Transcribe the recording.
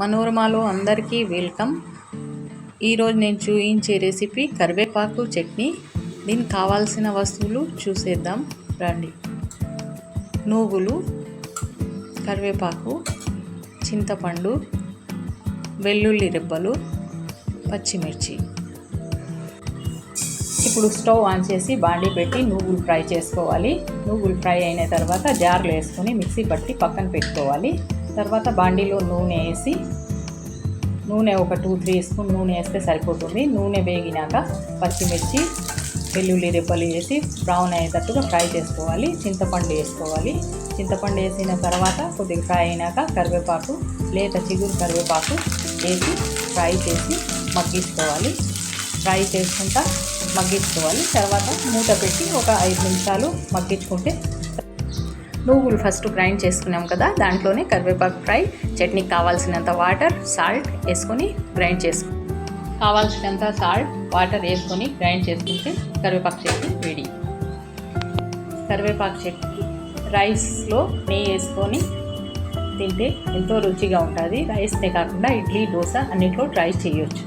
మనోరమలో అందరికీ వెల్కమ్. ఈరోజు నేను చూపించే రెసిపీ కరివేపాకు చట్నీ. దీనికి కావాల్సిన వస్తువులు చూసేద్దాం రండి. నువ్వులు, కరివేపాకు, చింతపండు, వెల్లుల్లి రెబ్బలు, పచ్చిమిర్చి. ఇప్పుడు స్టవ్ ఆన్ చేసి బాండీ పెట్టి నువ్వులు ఫ్రై చేసుకోవాలి. నువ్వులు ఫ్రై అయిన తర్వాత జార్లో వేసుకొని మిక్సీ పట్టి పక్కన పెట్టుకోవాలి. తర్వాత బాండీలో నూనె వేసి, నూనె ఒక 2-3 స్పూన్ నూనె వేస్తే సరిపోతుంది. నూనె వేగినాక పచ్చిమిర్చి, వెల్లుల్లి రెబ్బలు వేసి బ్రౌన్ అయ్యేటట్టుగా ఫ్రై చేసుకోవాలి. చింతపండు వేసుకోవాలి. చింతపండు వేసిన తర్వాత కొద్దిగా ఫ్రై అయినాక కరివేపాకు, లేత చిగురు కరివేపాకు వేసి ఫ్రై చేసి మగ్గించుకోవాలి. ఫ్రై చేసుకుంటా మగ్గించుకోవాలి. తర్వాత మూత పెట్టి ఒక 5 నిమిషాలు మగ్గించుకుంటే నువ్వులు ఫస్ట్ గ్రైండ్ చేసుకున్నాం కదా, దాంట్లోనే కరివేపాకు ఫ్రై, చట్నీకి కావాల్సినంత వాటర్, సాల్ట్ వేసుకొని గ్రైండ్ చేసుకో. కావాల్సినంత సాల్ట్, వాటర్ వేసుకొని గ్రైండ్ చేసుకుంటే కరివేపాకు చట్నీ రెడీ. కరివేపాకు చట్నీ రైస్లో నెయ్యి వేసుకొని తింటే ఎంతో రుచిగా ఉంటుంది. రైస్నే కాకుండా ఇడ్లీ, దోశ అన్నిట్లో ట్రై చేయొచ్చు.